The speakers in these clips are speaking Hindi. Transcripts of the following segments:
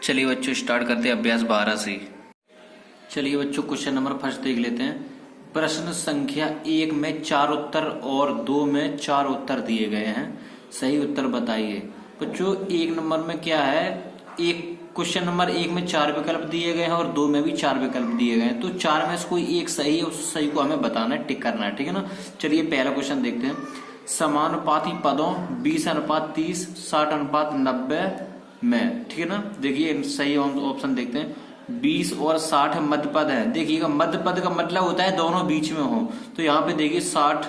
चलिए बच्चों स्टार्ट करते हैं अभ्यास 12 से। चलिए बच्चों क्वेश्चन नंबर फर्स्ट देख लेते हैं। प्रश्न संख्या 1 में 4 उत्तर और 2 में 4 उत्तर दिए गए हैं, सही उत्तर बताइए। बच्चों 1 नंबर में क्या है, एक क्वेश्चन नंबर 1 में 4 विकल्प दिए गए हैं और 2 में भी 4 विकल्प दिए गए हैं, तो 4 में से कोई एक सही है, उस सही को हमें बताना है, टिक करना है, ठीक है ना। चलिए पहला क्वेश्चन देखते हैं। समानुपाती पदों 20:30 60:90 में, ठीक है ना। देखिए सही ऑप्शन देखते हैं। 20 और 60 मध्य पद है। देखिएगा मध्य पद का मतलब होता है दोनों बीच में हो, तो यहाँ पे देखिए 60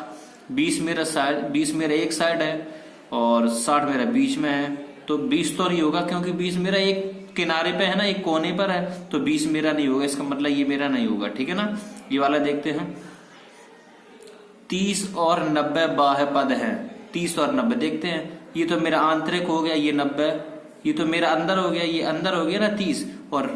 20 मेरा साइड, 20 मेरा एक साइड है और 60 मेरा बीच में है, तो 20 तो नहीं होगा क्योंकि 20 मेरा एक किनारे पे है ना, एक कोने पर है, तो 20 मेरा नहीं होगा, इसका मतलब ये मेरा नहीं होगा, ठीक है ना। ये वाला देखते हैं। 30 और 90 बाह्य पद है। 30 और 90 देखते हैं। ये तो मेरा आंतरिक हो गया, ये 90, ये तो मेरा अंदर हो गया, ये अंदर हो गया ना 30, और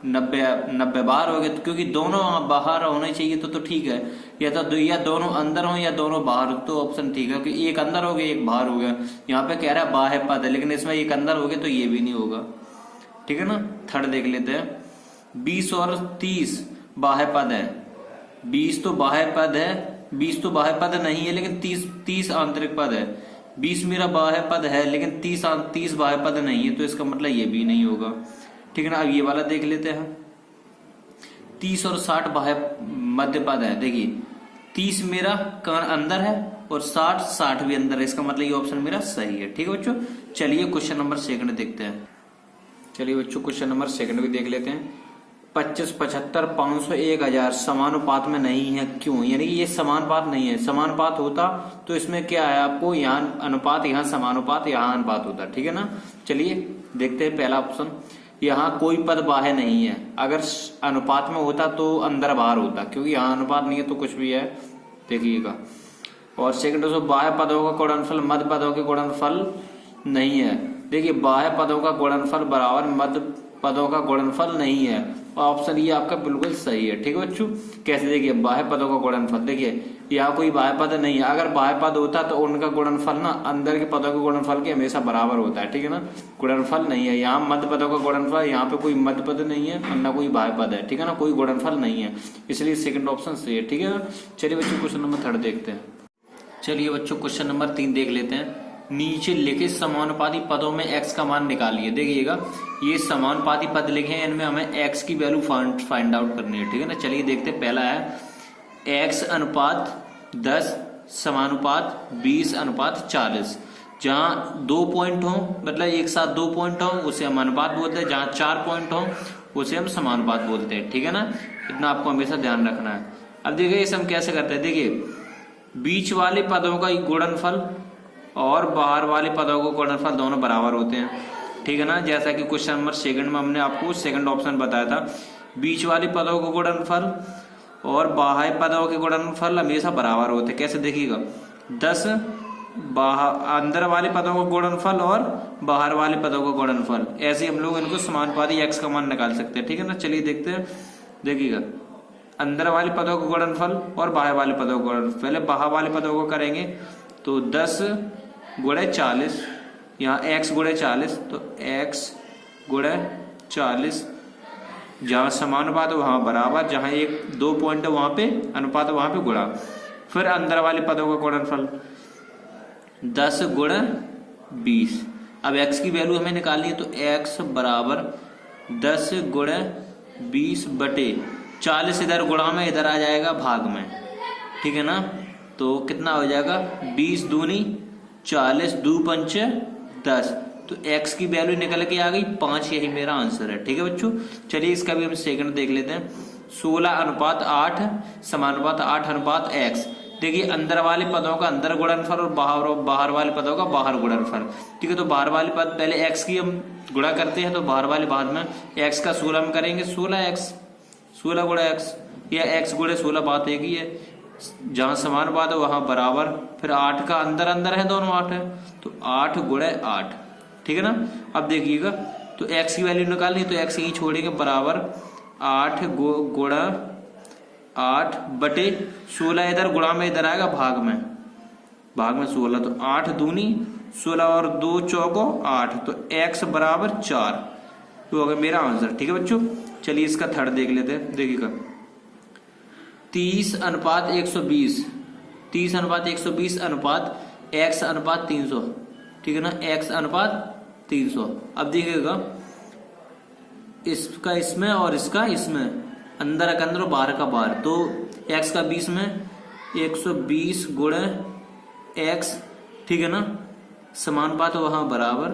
90 बाहर हो गया, क्योंकि दोनों बाहर होने चाहिए तो ठीक है, या दोनों अंदर हो या दोनों बाहर हो, तो ऑप्शन ठीक है, क्योंकि एक अंदर हो गया एक बाहर हो गया। यहाँ पे कह रहा है बाह्य पद है, लेकिन इसमें एक अंदर हो गया तो ये भी नहीं होगा, ठीक है ना। थर्ड देख लेते हैं। 20 और 30 बाह्य पद है। 20 तो बाह्य पद है, 20 तो बाह्य पद नहीं है, लेकिन 30 आंतरिक पद है। 20 मेरा बाह्य पद है लेकिन 30 बाह्य पद नहीं है, तो इसका मतलब ये भी नहीं होगा, ठीक है ना। अब ये वाला देख लेते हैं। 30 और 60 बाह्य मध्य पद है। देखिए 30 मेरा कान अंदर है और 60 भी अंदर है, इसका मतलब ये ऑप्शन मेरा सही है, ठीक है बच्चों। चलिए क्वेश्चन नंबर सेकंड देखते हैं। चलिए बच्चों क्वेश्चन नंबर सेकंड भी देख लेते हैं। 25 75 500 1000 समानुपात में नहीं है, क्यों? यानी कि ये समानुपात नहीं है। समानुपात होता तो इसमें क्या है, आपको यहाँ अनुपात, यहाँ समानुपात, यहाँ अनुपात होता, ठीक है ना। चलिए देखते हैं पहला ऑप्शन। यहाँ कोई पद बाह्य नहीं है। अगर अनुपात में होता तो अंदर बाहर होता, क्योंकि यहाँ अनुपात नहीं है तो कुछ भी है, देखिएगा। और सेकंड बाह्य पदों का गुणनफल मध्य पदों के गुणनफल नहीं है। देखिए बाह्य पदों का गुणनफल बराबर मध्य पदों का गुणनफल नहीं है, ऑप्शन ये आपका बिल्कुल सही है, ठीक है बच्चों। कैसे? देखिए बाह्य पदों का गुणनफल, देखिए यहाँ कोई बाह्य पद नहीं है। अगर बाह्य पद होता तो उनका गुणनफल ना अंदर के पदों के गुणनफल के हमेशा बराबर होता है, ठीक है ना। गुणनफल नहीं है यहाँ मध्य पदों का गुणनफल, यहाँ पे कोई मध्य पद नहीं है और ना कोई बाह्य पद है, ठीक है ना, कोई गुणनफल नहीं है, इसलिए सेकंड ऑप्शन सही है, ठीक है। चलिए बच्चों क्वेश्चन नंबर थर्ड देखते हैं। चलिए बच्चों क्वेश्चन नंबर 3 देख लेते हैं। नीचे लिखे समानुपाती पदों में x का मान निकालिए। देखिएगा ये समानुपाती पद लिखे हैं, इनमें हमें x की वैल्यू फाइंड आउट करनी है, ठीक है ना। चलिए देखते हैं। पहला है x अनुपात 10 समानुपात 20:40। जहां 2 पॉइंट हो, मतलब एक साथ 2 पॉइंट हो, उसे हम अनुपात बोलते हैं। जहां 4 पॉइंट हो उसे हम समानुपात बोलते हैं, ठीक है ना। इतना आपको हमेशा ध्यान रखना है। अब देखिए इसे हम कैसे करते हैं। देखिए बीच वाले पदों का गुणनफल और बाहर वाले पदों को गुणनफल दोनों बराबर होते हैं, ठीक है ना। जैसा कि क्वेश्चन नंबर सेकंड में हमने आपको सेकंड ऑप्शन बताया था, बीच वाले पदों को गुणनफल और बाह्य पदों के गुणनफल हमेशा बराबर होते हैं। कैसे? देखिएगा 10 अंदर वाले पदों का गुणनफल और बाहर वाले पदों का गुणनफल, ऐसे हम लोग इनको समानुपाती x का मान निकाल सकते हैं, ठीक है ना। चलिए देखते हैं। देखिएगा अंदर वाले पदों का गुणनफल और बाह्य वाले पदों का गुणनफल, पहले बाह्य वाले पदों को करेंगे तो 10 गुणे 40, यहाँ x गुणे 40, तो x गुणे 40, जहाँ समानुपात है वहाँ बराबर, जहाँ 1-2 पॉइंट है वहाँ पे अनुपात है वहाँ पे गुणा। फिर अंदर वाले पदों का गुणनफल 10 गुणे 20। अब x की वैल्यू हमें निकालनी है, तो x बराबर 10 गुणे 20 बटे 40, इधर गुणा में इधर आ जाएगा भाग में, ठीक है ना। तो कितना हो जाएगा 20 दूनी 40, 2 पंच 10, तो x की वैल्यू निकल के आ गई 5, यही मेरा आंसर है, ठीक है बच्चों। चलिए इसका भी हम सेकंड देख लेते हैं। 16:8 समानुपात 8:x। देखिए अंदर वाले पदों का अंदर गुणनफल और बाहर वाले पदों का बाहर गुणनफल, ठीक है। तो बाहर वाले पद पहले x की हम गुणा करते हैं, तो बाहर वाले बाद में x का 16 में करेंगे, 16x 16 गुणा x, या x गुणे 16 बात एक ही है। जहां समान बात है वहां बराबर, फिर 8 का अंदर अंदर है, दोनों 8 है, तो 8 गुणे 8, ठीक है ना। अब देखिएगा तो x की वैल्यू निकालनी है, तो x यही छोड़ेंगे, बराबर 8 गुणा 8 बटे 16, इधर गुणा में इधर आएगा भाग में 16, तो 8 दूनी 16 और 2 चौको 8, तो x बराबर 4, तो होगा मेरा आंसर। ठीक है बच्चों, चलिए इसका थर्ड देख लेते हैं। देखिएगा 30:120, 30:120 अनुपात x अनुपात 300, ठीक है ना, x अनुपात 300। अब देखिएगा इसका इसमें और इसका इसमें, अंदर का अंदर और बाहर का बाहर, तो x का 20 में 120 गुणे x, ठीक है ना, समानुपात वहां बराबर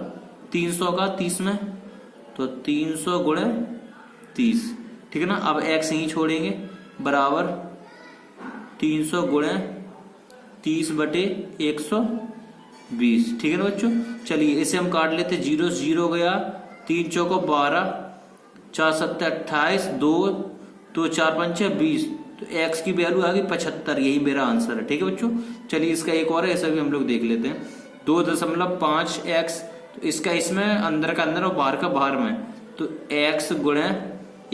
300 का 30 में, तो 300 गुणे 30, ठीक है ना। अब x यहीं छोड़ेंगे बराबर 300 गुणे 30 बटे 120, ठीक है ना बच्चों। चलिए इसे हम काट लेते, 0 से 0 गया, 3 चौको 12, 4 7 28, 2 तो 4 5 20, तो x की वैल्यू आ गई 75, यही मेरा आंसर है। ठीक है बच्चों, चलिए इसका एक और है, ऐसा भी हम लोग देख लेते हैं। 2.5x, तो इसका इसमें अंदर का अंदर और बाहर का बाहर में, तो x गुणे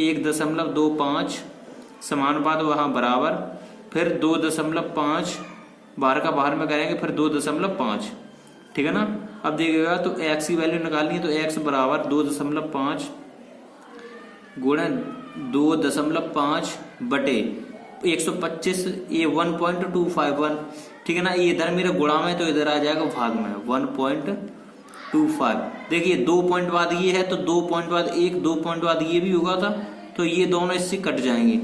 1.25 समानुपात वहां बराबर, फिर 2.5 बाहर का बाहर में करेंगे, फिर 2.5, ठीक है ना। अब देखिएगा तो x की वैल्यू निकालनी है, तो x बराबर 2.5 गुणे 2.5 बटे 125, ये 1.251, ठीक है ना। ये इधर मेरे गुणा में, तो इधर आ जाएगा भाग में 1.25। देखिए 2 पॉइंट बाद ये है, तो 2 पॉइंट बाद 2 पॉइंट बाद ये भी होगा था, तो ये दोनों इससे कट जाएंगे,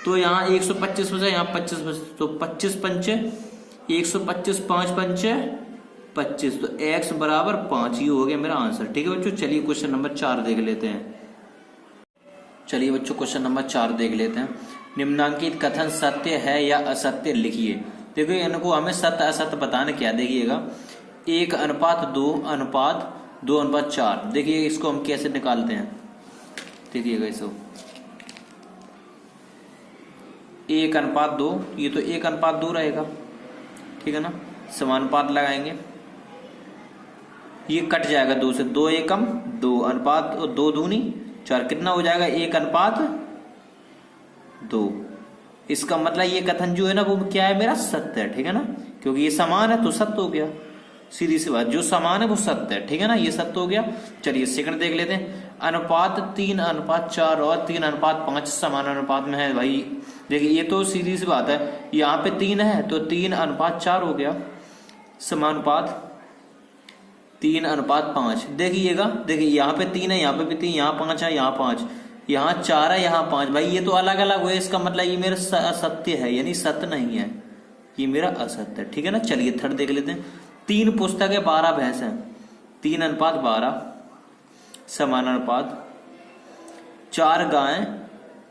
तो यहाँ 125 बचा, यहाँ 25 बचा, तो 25 पंचे 125, 5 पंचे 25, तो x बराबर 5, ये हो गया मेरा आंसर। ठीक है बच्चों, चलिए क्वेश्चन नंबर 4 देख लेते हैं। चलिए बच्चों क्वेश्चन नंबर 4 देख लेते हैं। निम्नांकित कथन सत्य है या असत्य लिखिए। देखो इनको हमें सत्य असत्य बताने क्या, देखिएगा 1:2:4। देखिए इसको हम कैसे निकालते हैं, देखिएगा इसको 1:2, ये तो 1:2 रहेगा, ठीक है ना, समानुपात लगाएंगे, ये कट जाएगा 2 से, 2 एकम 2 अनुपात 2 दूनी 4, कितना हो जाएगा 1:2। इसका मतलब ये कथन जो है ना वो क्या है, मेरा सत्य है, ठीक है ना, क्योंकि ये समान है तो सत्य हो गया, सीधी सी बात, जो समान है वो सत्य है, ठीक है ना, ये सत्य हो गया। चलिए सेकंड देख लेते हैं। अनुपात 3:4 और 3:5 समान अनुपात में है। भाई देखिए ये तो सीधी सी बात है, यहाँ पे 3 है तो 3:4 हो गया, समानुपात 3:5। देखिएगा, देखिए यहाँ पे 3 है, यहाँ पे भी 3, यहाँ 5 है, यहाँ 5, यहाँ 4 है, यहाँ 5। भाई ये तो अलग अलग हुए, इसका मतलब ये मेरा असत्य है, यानी सत्य नहीं है, ये मेरा असत्य है, ठीक है ना। चलिए थर्ड देख लेते हैं। 3 पुस्तकें 12 भैंस हैं, 3:12 समानुपात 4 गायें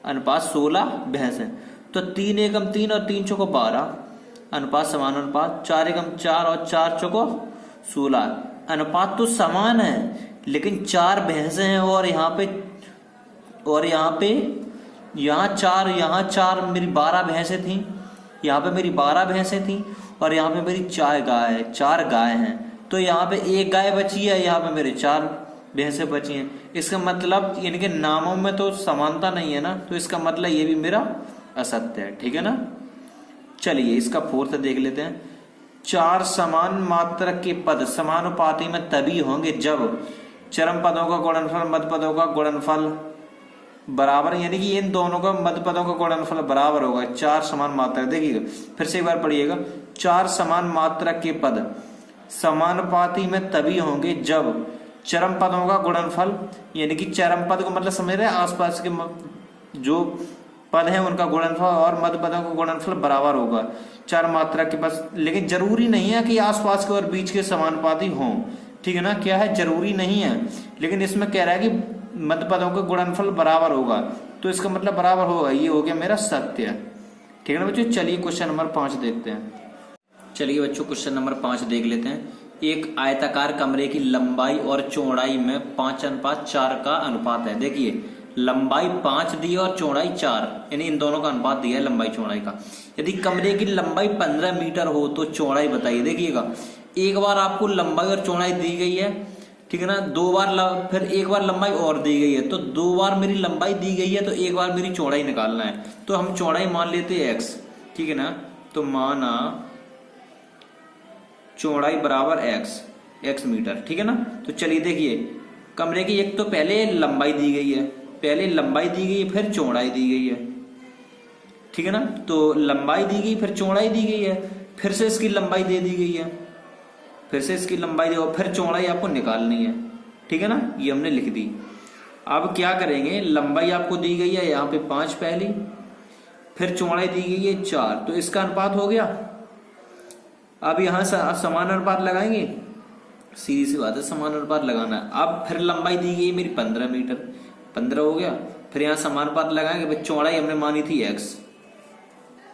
अनुपात 16 भैंस हैं, तो 3 एकम 3 और 3 चौको 12 अनुपात समानुपात 4 एकम 4 और 4 चौको 16। अनुपात तो समान है, लेकिन 4 भैंसे हैं और यहाँ पे यहाँ 4 मेरी 12 भैंसे थी, यहाँ पे मेरी 12 भैंसे थी, और यहाँ पे मेरी 4 गाय हैं, तो यहाँ पे 1 गाय बची है, यहाँ पे मेरे 4 भैंसे बची हैं। इसका मतलब इनके नामों में तो समानता नहीं है ना, तो इसका मतलब ये भी मेरा असत्य है, ठीक है ना। चलिए इसका फोर्थ देख लेते हैं। 4 समान मात्रक के पद समानुपाती में तभी होंगे जब चरम पदों का गुणनफल मध्य पदों का गुणनफल बराबर, यानी कि इन दोनों का मध्य पदों का गुणनफल बराबर होगा। 4 समान मात्रक, देखिएगा फिर से एक बार पढ़िएगा। 4 समान मात्रक के पद समानुपाती में तभी होंगे जब चरम पदों का गुणनफल, यानी कि चरम पद को मतलब समझ रहे हैं, आसपास के जो पद हैं उनका गुणनफल और मध्य पदों का गुणनफल बराबर होगा 4 मात्रक के पास। लेकिन जरूरी नहीं है कि आसपास के और बीच के समानुपाती हों, ठीक है ना, क्या है जरूरी नहीं है, लेकिन इसमें कह रहा है कि मध्य पदों का गुणनफल बराबर होगा, तो इसका मतलब बराबर होगा, ये हो गया मेरा सत्य, ठीक है ना बच्चों। चलिए क्वेश्चन नंबर 5 देखते हैं। चलिए बच्चों क्वेश्चन नंबर 5 देख लेते हैं। एक आयताकार कमरे की लंबाई और चौड़ाई में 5:4 का अनुपात है। देखिए लंबाई 5 दी और चौड़ाई 4, यानी इन दोनों का अनुपात दिया है लंबाई चौड़ाई का। यदि कमरे की लंबाई 15 मीटर हो तो चौड़ाई बताइए। देखिएगा एक बार आपको लंबाई और चौड़ाई दी गई है, ठीक है ना, 2 बार फिर एक बार लंबाई और दी गई है, तो 2 बार मेरी लंबाई दी गई है, तो 1 बार मेरी चौड़ाई निकालना है। तो हम चौड़ाई मान लेते हैं x, ठीक है ना, तो माना चौड़ाई बराबर x मीटर, ठीक है ना। तो चलिए देखिए कमरे की एक तो पहले लंबाई दी गई है, पहले लंबाई दी गई है, फिर चौड़ाई दी गई है, ठीक है ना। तो लंबाई दी गई, फिर चौड़ाई दी गई है, फिर से इसकी लंबाई दे दी गई है, फिर से इसकी लंबाई दे, फिर चौड़ाई आपको निकालनी है, ठीक है ना। ये हमने लिख दी। अब क्या करेंगे, लंबाई आपको दी गई है यहाँ पे 5 पहली, फिर चौड़ाई दी गई है 4, तो इसका अनुपात हो गया। अब यहाँ समान अनुपात लगाएंगे, सीधी सी बात है, समान अनुपात लगाना है। अब फिर लंबाई दी गई मेरी 15 मीटर, 15 हो गया, फिर यहाँ समान अनुपात लगाएंगे, भाई चौड़ाई हमने मानी थी x,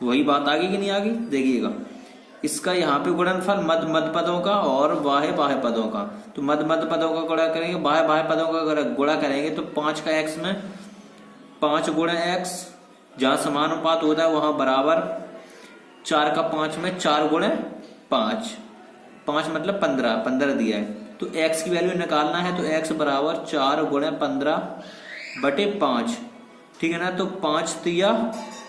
वही बात आ गई कि नहीं आ गई, देखिएगा। इसका यहाँ पे गुणनफल मध्य पदों का और बाह्य पदों का, तो मध्य पदों का गुणा करेंगे, बाह्य पदों का गुणा करेंगे, तो 5 का x में 5 गुणे x, जहां समानुपात होता है वहां बराबर 4 का 5 में 4 गुणे 5, 5 मतलब 15 दिया है, तो x की वैल्यू निकालना है, तो x बराबर 4 गुणे 15 बटे 5, ठीक है ना। तो 5 तिया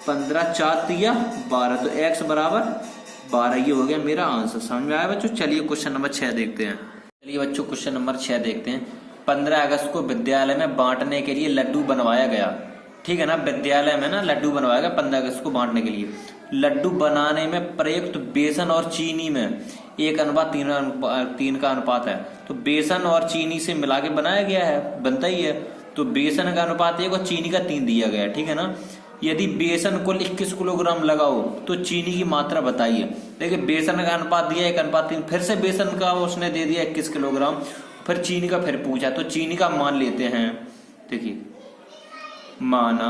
15, 4 तिया 12, तो x बराबर 12, ये हो गया मेरा आंसर। समझ में आया बच्चों। चलिए क्वेश्चन नंबर 6 देखते हैं। चलिए बच्चों क्वेश्चन नंबर 6 देखते हैं। 15 अगस्त को विद्यालय में बांटने के लिए लड्डू बनवाया गया, ठीक है ना। विद्यालय में ना लड्डू बनवाया गया 15 अगस्त को बांटने के लिए। लड्डू बनाने में प्रयुक्त बेसन और चीनी में 1:3 का अनुपात है, तो बेसन और चीनी से मिला के बनाया गया है, बनता ही है, तो बेसन का अनुपात 1 और चीनी का 3 दिया गया है, ठीक है ना। यदि बेसन कुल 21 किलोग्राम लगाओ तो चीनी की मात्रा बताइए। देखिए बेसन का अनुपात दिया 1:3, फिर से बेसन का उसने दे दिया 21 किलोग्राम, फिर चीनी का फिर पूछा, तो चीनी का मान लेते हैं। देखिए माना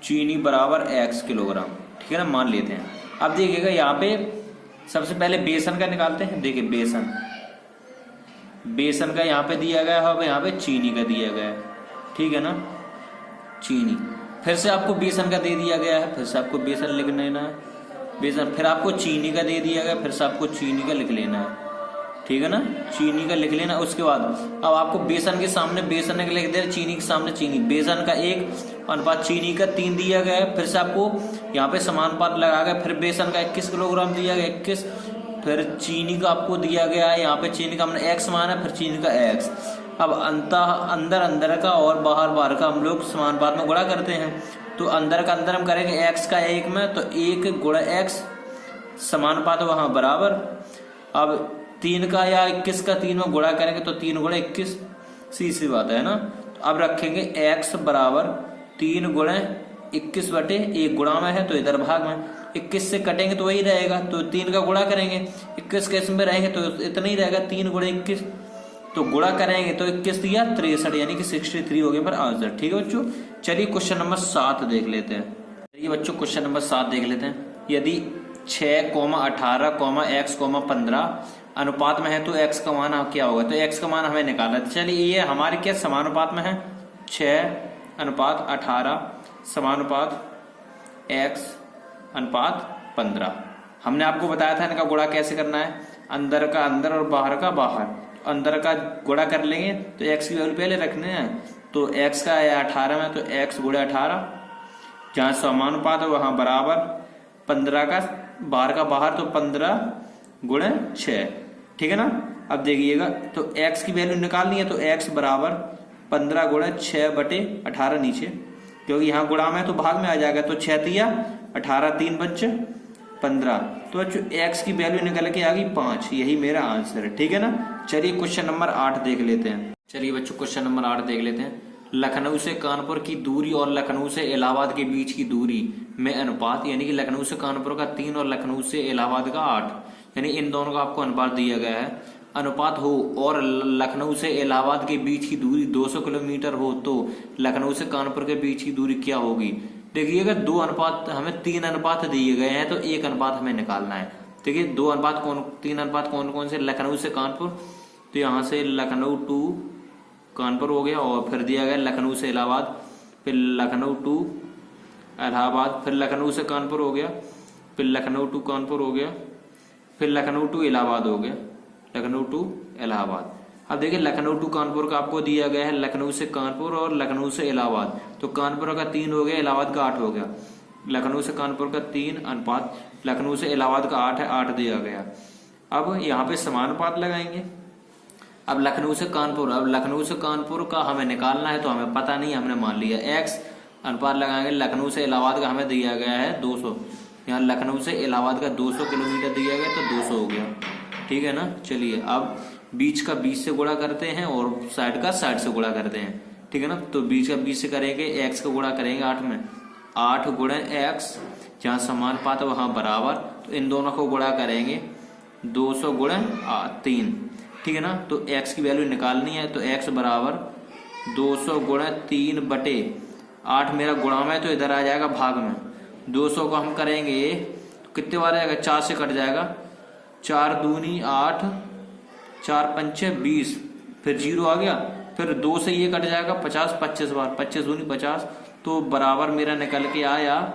चीनी बराबर x किलोग्राम, ठीक है ना, मान लेते हैं। अब देखिएगा यहाँ पे सबसे पहले बेसन का निकालते हैं। देखिए बेसन का यहाँ पे दिया गया है, अब यहाँ पे चीनी का दिया गया है, ठीक है ना, चीनी, फिर से आपको बेसन का दे दिया गया है, फिर से आपको बेसन लिख लेना है, बेसन, फिर आपको चीनी का दे दिया गया, फिर से आपको चीनी का लिख लेना है, ठीक है ना, चीनी का लिख लेना। उसके बाद अब आपको बेसन के सामने बेसन का लिख दे, चीनी के सामने चीनी, बेसन का 1 अनुपात चीनी का 3 दिया गया है, फिर से आपको यहाँ पे समानुपात लगा गया, फिर बेसन का 21 किलोग्राम दिया गया 21, फिर चीनी का आपको दिया गया है, यहाँ पे चीनी का हमने x माना, फिर चीनी का x। अब अंदर का और बाहर का हम लोग समानुपात में गुणा करते हैं, तो अंदर का अंदर हम करेंगे x का 1 में, तो 1 गुणा x, समानुपात वहां बराबर। अब 3 का या 21 का 3 में गुणा करेंगे तो 3 गुणा 21, सीधी बात है ना। तो अब रखेंगे x बराबर 3 गुणे 21 बटे 1, गुणा में है तो इधर भाग में, 21 से कटेंगे तो वही रहेगा, तो 3 का गुणा करेंगे, 21 के इसमें रहेंगे तो इतना ही रहेगा, 3 गुणे 21, तो गुणा करेंगे तो 21 दिया 63, यानी कि 63 हो गया पर आंसर, ठीक है बच्चों। चलिए क्वेश्चन नंबर 7 देख लेते हैं। चलिए बच्चों क्वेश्चन नंबर 7 देख लेते हैं। यदि 6,18, x, 15 अनुपात में है तो x का मान क्या होगा, तो x का मान हमें निकालना है। चलिए ये हमारे क्या समानुपात में है, 6:18 समानुपात x अनुपात 15। हमने आपको बताया था इनका गुणा कैसे करना है, अंदर का अंदर और बाहर का बाहर, अंदर का गुणा कर लेंगे तो x की वैल्यू पहले रखने हैं, तो x का है 18 में, तो x गुणे 18, जहां समानुपात है वहां बराबर 15 का बाहर का बाहर, तो 15 गुणे 6, ठीक है ना। अब देखिएगा तो x की वैल्यू निकालनी है, तो x बराबर 15 गुणे 6 बटे 18 नीचे, क्योंकि यहाँ गुणा में तो भाग में आ जाएगा, तो 6 तिया 18, 3 बच्चे 15, तो बच्चों x की वैल्यू निकल के आ गई 5, यही मेरा आंसर है, ठीक है ना। चलिए क्वेश्चन नंबर 8 देख लेते हैं। चलिए बच्चों क्वेश्चन नंबर 8 देख लेते हैं। लखनऊ से कानपुर की दूरी और लखनऊ से इलाहाबाद के बीच की दूरी में अनुपात, यानी कि लखनऊ से कानपुर का 3 और लखनऊ से इलाहाबाद का 8, यानी इन दोनों का आपको अनुपात दिया गया है, अनुपात हो और लखनऊ से इलाहाबाद के बीच की दूरी 200 किलोमीटर हो, तो लखनऊ से कानपुर के बीच की दूरी क्या होगी। देखिएगा 2 अनुपात, हमें 3 अनुपात दिए गए हैं, तो 1 अनुपात हमें निकालना है। देखिए 3 अनुपात कौन कौन से, लखनऊ से कानपुर, तो यहाँ से लखनऊ टू कानपुर हो गया, और फिर दिया गया लखनऊ से इलाहाबाद, फिर लखनऊ टू इलाहाबाद, फिर लखनऊ से कानपुर हो गया, फिर लखनऊ टू कानपुर हो गया, फिर लखनऊ टू इलाहाबाद हो गया, लखनऊ टू इलाहाबाद। अब देखिए लखनऊ टू कानपुर का आपको दिया गया है लखनऊ से कानपुर और लखनऊ से इलाहाबाद, तो कानपुर का 3 हो गया, इलाहाबाद का 8 हो गया, लखनऊ से कानपुर का 3 अनुपात लखनऊ से इलाहाबाद का 8 है, 8 दिया गया। अब यहाँ पे समानुपात लगाएंगे, अब लखनऊ से कानपुर का हमें निकालना है, तो हमें पता नहीं, हमने मान लिया x अनुपात लगाएंगे। लखनऊ से इलाहाबाद का हमें दिया गया है 200, यहाँ लखनऊ से इलाहाबाद का 200 किलोमीटर दिया गया, तो 200 हो गया, ठीक है ना। चलिए अब बीच का 20 से गुणा करते हैं और साइड का 60 से गुणा करते हैं, ठीक है ना। तो बीच का 20 से करेंगे, x का गुणा करेंगे 8 में, 8 गुणे x, जहाँ समान पात है वहां बराबर, तो इन दोनों को गुणा करेंगे 200 गुणे 3, ठीक है ना। तो x की वैल्यू निकालनी है, तो x बराबर 200 गुणे 3 बटे 8 मेरा गुणा में, तो इधर आ जाएगा भाग में। 200 को हम करेंगे तो कितने बार आएगा, 4 से कट जाएगा, 4 दूनी 8, 4 पंचे 20, फिर 0 आ गया, फिर 2 से ये कट जाएगा 50, 25 बार, 25 दूनी 50, तो बराबर मेरा निकल के आया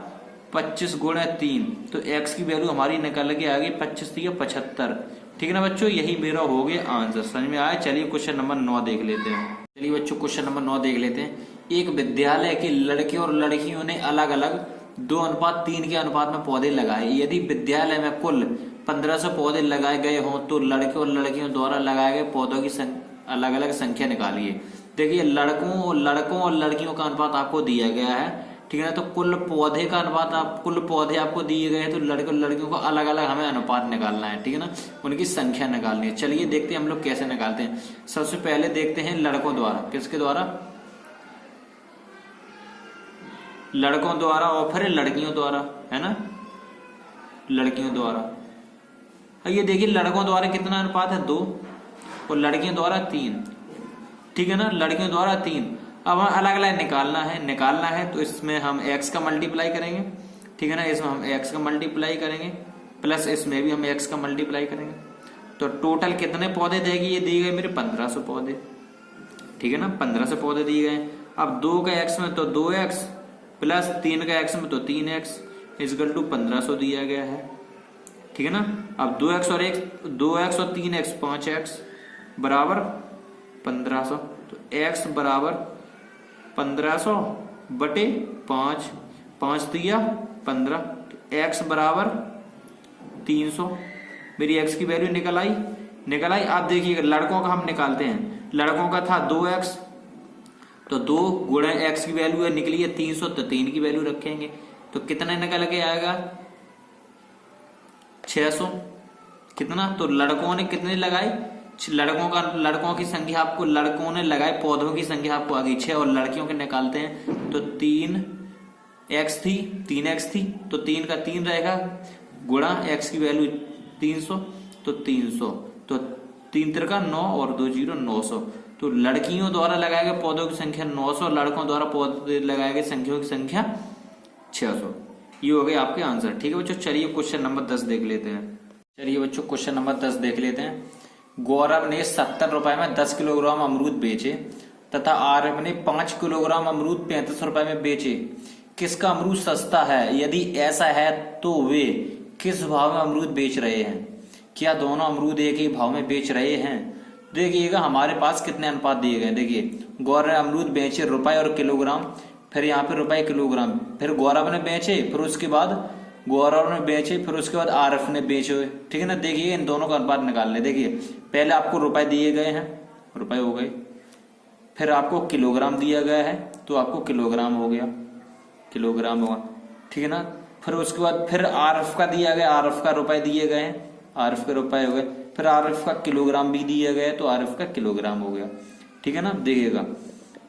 25 गुणे 3। तो x की वैल्यू हमारी निकल के आ गई 25 थी 75, ठीक है ना बच्चों। यही मेरा हो गया आंसर, समझ में आया। चलिए क्वेश्चन नंबर 9 देख लेते हैं। चलिए बच्चों क्वेश्चन नंबर 9 देख लेते हैं। एक विद्यालय के लड़के और लड़कियों ने अलग अलग 2:3 के अनुपात में पौधे लगाए। यदि विद्यालय में कुल 1500 पौधे लगाए गए हों, तो लड़के और लड़कियों द्वारा लगाए गए पौधों की अलग अलग संख्या निकालिए। देखिए लड़कों और लड़कियों का अनुपात आपको दिया गया है, ठीक है ना। तो कुल पौधे का अनुपात, कुल पौधे आपको दिए गए हैं, तो लड़के और लड़कियों का अलग अलग हमें अनुपात निकालना है, ठीक है ना, उनकी संख्या निकालनी है। चलिए देखते हैं हम लोग कैसे निकालते हैं। सबसे पहले देखते हैं लड़कों द्वारा, किसके द्वारा, लड़कों द्वारा, और फिर लड़कियों द्वारा, है ना, लड़कियों द्वारा। ये देखिए लड़कों द्वारा कितना अनुपात है, 2, और लड़कियों द्वारा 3, ठीक है ना, लड़कियों द्वारा 3। अब हमें अलग अलग निकालना है, तो इसमें हम x का मल्टीप्लाई करेंगे, ठीक है ना, इसमें हम x का मल्टीप्लाई करेंगे, प्लस इसमें भी हम x का मल्टीप्लाई करेंगे। तो टोटल कितने पौधे देगी, ये दिए गए मेरे 1500 पौधे, ठीक है ना, 1500 पौधे दिए गए। अब 2 का x में तो 2x, प्लस 3 का x में तो 3x, इक्वल टू 1500 दिया गया है, ठीक है ना। अब 2x और 3x 5x बराबर 1500, तो x बराबर 1500 बटे 5, 5 दिया 15, तो x बराबर 300। मेरी x की वैल्यू निकल आई। आप देखिए लड़कों का हम निकालते हैं। लड़कों का था 2x, तो 2 गुणे x की वैल्यू है निकली है 300, तो 3 की वैल्यू रखेंगे, तो कितना निकल के आएगा 600। कितना, तो लड़कों ने कितने लगाए, लड़कों की संख्या आपको, लड़कों ने लगाए पौधों की संख्या आपको आ गई 6, और लड़कियों के निकालते हैं तो 3x थी, तो 3 का 3 रहेगा, गुणा x की वैल्यू 300, तो 300, तो 3 तिरका 9 और 2 0 900। तो लड़कियों द्वारा लगाए गए पौधों की संख्या 900, लड़कों द्वारा पौधे लगाए गए संख्याओं की संख्या 600। ये हो गए आपके आंसर, ठीक है बच्चों। चलिए क्वेश्चन नंबर 10 देख लेते हैं। चलिए बच्चों क्वेश्चन नंबर 10 देख लेते हैं। गौरव ने 70 रुपए में 10 किलोग्राम अमरूद बेचे तथा आरव ने 5 किलोग्राम अमरूद 35 रुपए में बेचे। किसका अमरूद सस्ता है? यदि ऐसा है तो वे किस भाव में अमरूद बेच रहे हैं? क्या दोनों अमरूद एक ही भाव में बेच रहे हैं? देखिएगा हमारे पास कितने अनुपात दिए गए। देखिए गौरव ने अमरूद बेचे रुपए और किलोग्राम, फिर यहाँ पे रुपए किलोग्राम, फिर गौरव ने बेचे, फिर उसके बाद गौरव ने बेचे, फिर उसके बाद आरफ ने बेचे, ठीक है ना। देखिए इन दोनों का अनुपात निकाल ले। देखिए पहले आपको रुपए दिए गए हैं, रुपए हो गए, फिर आपको किलोग्राम दिया गया है तो आपको किलोग्राम हो गया, किलोग्राम होगा, ठीक है ना। फिर उसके बाद फिर आरफ का दिया गया, आरफ का रुपए दिए गए हैं, आरफ के रुपए हो गए, फिर आरफ का किलोग्राम भी दिया गया तो आरफ का किलोग्राम हो गया, ठीक है ना। देखिएगा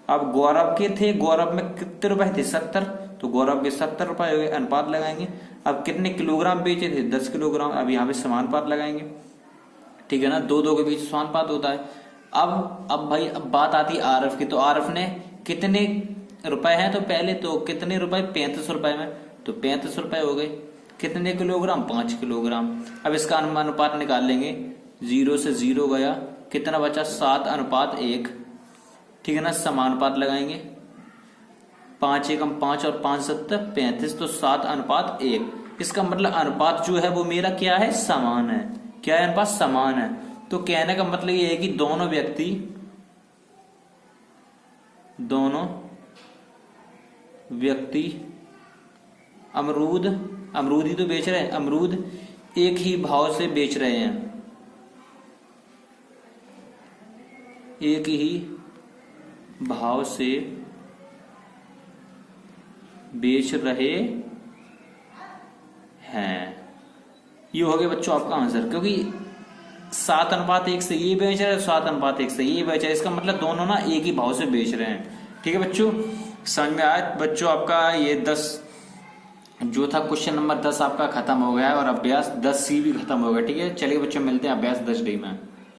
अब गौरव के थे, गौरव में कितने रुपए थे? 70, तो गौरव के 70 रुपए हो गए, अनुपात लगाएंगे। अब कितने किलोग्राम बेचे थे? 10 किलोग्राम, अब यहाँ पे समानुपात लगाएंगे, ठीक है ना। दो दो के बीच समानुपात होता है। अब भाई अब बात आती है आरफ की, तो आरफ ने कितने रुपए हैं? तो पहले तो कितने रुपए? 35 रुपए में, तो 35 रुपए हो गए। कितने किलोग्राम? 5 किलोग्राम। अब इसका अनुपात निकाल लेंगे, 0 से 0 गया, कितना बचा? 7:1, ठीक है ना। समानुपात लगाएंगे, 5 एकम 5 और 5 7 35, तो 7:1। इसका मतलब अनुपात जो है वो मेरा क्या है? समान है। क्या है? अनुपात समान है। तो कहने का मतलब ये है कि दोनों व्यक्ति अमरूद ही तो बेच रहे हैं, अमरूद एक ही भाव से बेच रहे हैं, एक ही भाव से बेच रहे हैं। ये हो गया बच्चों आपका आंसर, क्योंकि 7:1 से ये बेच रहे हैं, 7:1 से ये बेच रहे हैं, इसका मतलब दोनों ना एक ही भाव से बेच रहे हैं। ठीक है बच्चों, समझ में आया बच्चों? आपका ये 10 जो था क्वेश्चन नंबर 10 आपका खत्म हो गया है और अभ्यास 10C भी खत्म हो गया। ठीक है, चलिए बच्चों मिलते हैं अभ्यास 10D में।